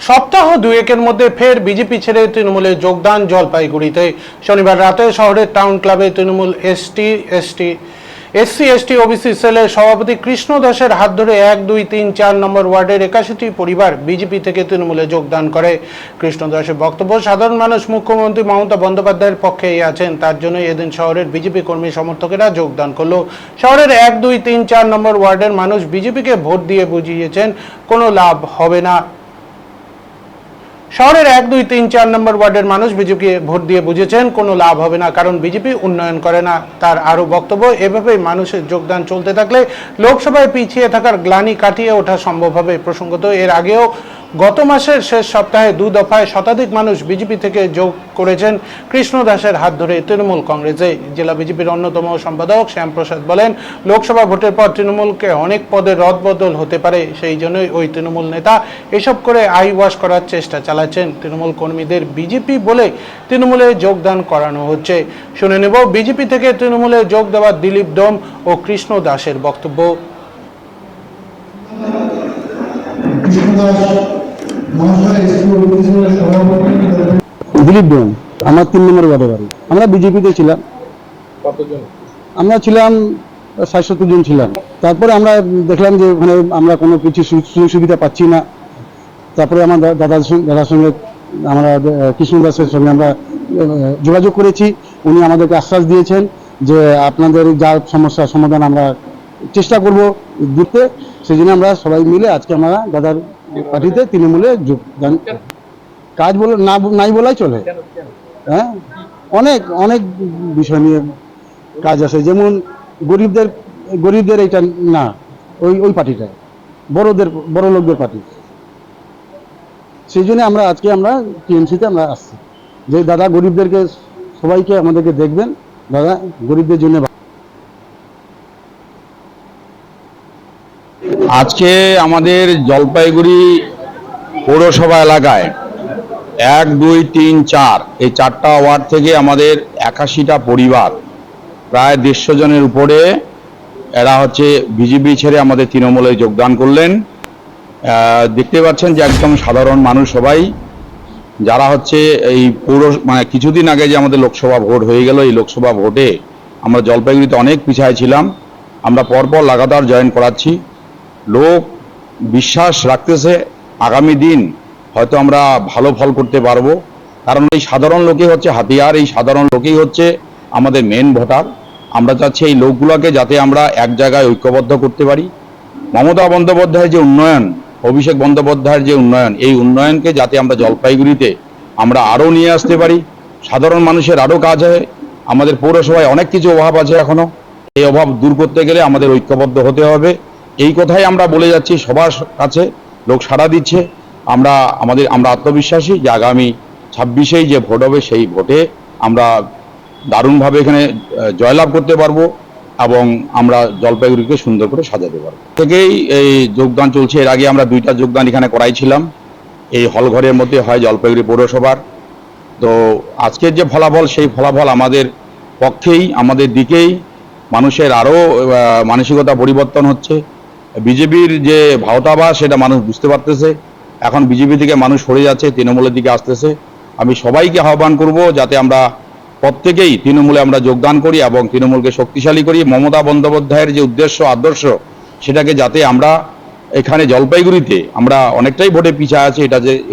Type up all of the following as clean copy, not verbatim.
সপ্তাহ দুয়েকের মধ্যে ফের বিজেপি ছেড়ে তৃণমূলে যোগদান জলপাইগুড়িতে। শনিবার রাতে শহরের টাউন ক্লাবে তৃণমূল এসসি এসটি ওবিসি সেলের সভাপতি কৃষ্ণ দাসের হাত ধরে 1, 2, 3, 4 নম্বর ওয়ার্ডের 81টি পরিবার বিজেপি থেকে তৃণমূলে যোগদান করে। কৃষ্ণ দাসের বক্তব্য, সাধারণ মানুষ মুখ্যমন্ত্রী মমতা বন্দ্যোপাধ্যায়ের পক্ষেই আছেন, তার জন্য এদিন শহরের বিজেপি কর্মী সমর্থকেরা যোগদান করলো। শহরের 1, 2, 3, 4 নম্বর ওয়ার্ডের মানুষ বিজেপিকে ভোট দিয়ে বুঝিয়েছেন কোনো লাভ হবে না। শহরের 1, 2, 3, 4 নম্বর ওয়ার্ডের মানুষ বিজেপিকে ভোট দিয়ে বুঝেছেন কোনো লাভ হবে না, কারণ বিজেপি উন্নয়ন করে না। তার আরও বক্তব্য, এভাবেই মানুষের যোগদান চলতে থাকলে লোকসভায় পিছিয়ে থাকার গ্লানি কাটিয়ে ওঠা সম্ভব হবে। প্রসঙ্গত, এর আগেও গত মাসের শেষ সপ্তাহে 2 দফায় শতাধিক মানুষ বিজেপি থেকে যোগ করেছেন কৃষ্ণ দাসের হাত ধরে তৃণমূল কংগ্রেসে। জেলা বিজেপির অন্যতম সম্পাদক শ্যামপ্রসাদ বলেন, লোকসভা ভোটের পর তৃণমূলকে অনেক পদে রদবদল হতে পারে, সেই জন্যই ওই তৃণমূল নেতা এসব করে আই ওয়াশ করার চেষ্টা চালাচ্ছেন। তৃণমূল কর্মীদের বিজেপি বলে তৃণমূলে যোগদান করানো হচ্ছে। শুনে নেব বিজেপি থেকে তৃণমূলে যোগ দেওয়া দিলীপ ডোম ও কৃষ্ণ দাসের বক্তব্য। দিলীপ ডোম, আমার 3 নম্বর ওয়ার্ডে বাড়ি। আমরা বিজেপিতে ছিলাম। কতজন? আমরা ছিলাম 60-70 জন ছিলাম। তারপরে আমরা দেখলাম যে ওখানে আমরা কোনো কিছু সুযোগ সুবিধা পাচ্ছি না। তারপরে আমার দাদার সঙ্গে আমরা কৃষ্ণ দাসের সঙ্গে আমরা যোগাযোগ করেছি। উনি আমাদেরকে আশ্বাস দিয়েছেন যে আপনাদের যা সমস্যার সমাধান আমরা চেষ্টা করব দিতে। সেই জন্য আমরা সবাই মিলে আজকে আমরা দাদার পার্টিতে তৃণমূলে যোগদান। কাজ বলে নাই বলাই চলে। হ্যাঁ, অনেক অনেক বিষয় নিয়ে কাজ আছে, যেমন গরিবদের এটা না, ওই পার্টিটা বড় লোকদের পার্টি। সেই জন্য আজকে আমরা টিএমসিতে আমরা আসছি যে দাদা গরিবদেরকে সবাইকে আমাদেরকে দেখবেন, দাদা গরিবদের জন্য। আজকে আমাদের জলপাইগুড়ি পৌরসভা এলাকায় 1, 2, 3, 4 এই 4টা ওয়ার্ড থেকে আমাদের 81টা পরিবার, প্রায় 150 জনের উপরে এরা হচ্ছে বিজেপি ছেড়ে আমাদের তৃণমূলে যোগদান করলেন। দেখতে পাচ্ছেন যে একদম সাধারণ মানুষ সবাই, যারা হচ্ছে এই মানে কিছুদিন আগে যে আমাদের লোকসভা ভোট হয়ে গেল, এই লোকসভা ভোটে আমরা জলপাইগুড়িতে অনেক পিছায় ছিলাম। আমরা পরপর লাগাতার জয়েন করাচ্ছি। লোক বিশ্বাস রাখতেছে আগামী দিন হয়তো আমরা ভালো ফল করতে পারবো, কারণ এই সাধারণ লোকই হচ্ছে হাতিয়ার, এই সাধারণ লোকই হচ্ছে আমাদের মেন ভোটার। আমরা চাচ্ছি এই লোকগুলোকে যাতে আমরা এক জায়গায় ঐক্যবদ্ধ করতে পারি। মমতা বন্দ্যোপাধ্যায়ের যে উন্নয়ন, অভিষেক বন্দ্যোপাধ্যায়ের যে উন্নয়ন, এই উন্নয়নকে যাতে আমরা জলপাইগুড়িতে আমরা আরও নিয়ে আসতে পারি, সাধারণ মানুষের আরও কাজ হয়। আমাদের পৌরসভায় অনেক কিছু অভাব আছে এখনো, এই অভাব দূর করতে গেলে আমাদের ঐক্যবদ্ধ হতে হবে। এই কথাই আমরা বলে যাচ্ছি সবার কাছে, লোক সাড়া দিচ্ছে। আমরা আত্মবিশ্বাসী যে আগামী 26-এই যে ভোট হবে, সেই ভোটে আমরা দারুণভাবে এখানে জয়লাভ করতে পারবো এবং আমরা জলপাইগুড়িকে সুন্দর করে সাজাতে পারবো। থেকেই এই যোগদান চলছে। এর আগে আমরা 2টা যোগদান এখানে করাইছিলাম, এই হল ঘরের মধ্যে হয় জলপাইগুড়ি পৌরসভার। তো আজকের যে ফলাফল, সেই ফলাফল আমাদের পক্ষেই, আমাদের দিকেই। মানুষের আরও মানসিকতা পরিবর্তন হচ্ছে। বিজেপির যে ভাওতাবাস সেটা মানুষ বুঝতে পারতেছে। এখন বিজেপি থেকে মানুষ সরে যাচ্ছে, তৃণমূলের দিকে আসতেছে। আমি সবাইকে আহ্বান করব যাতে আমরা প্রত্যেকেই তৃণমূলে আমরা যোগদান করি এবং তৃণমূলকে শক্তিশালী করি। মমতা বন্দ্যোপাধ্যায়ের যে উদ্দেশ্য আদর্শ, সেটাকে যাতে আমরা এখানে জলপাইগুড়িতে আমরা অনেকটাই ভোটে পিছিয়ে আছি,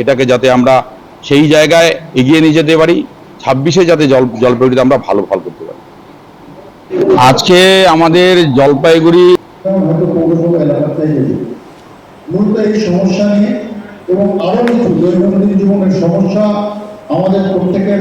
এটাকে যাতে আমরা সেই জায়গায় এগিয়ে নিয়ে যেতে পারি। 26-এ যাতে জলপাইগুড়িতে আমরা ভালো ফল করতে পারি। আজকে আমাদের জলপাইগুড়ি পৌরসভা এলাকাতে মূলত এই সমস্যা নিয়ে এবং আরো কিছু দৈনন্দিন জীবনের সমস্যা আমাদের প্রত্যেকের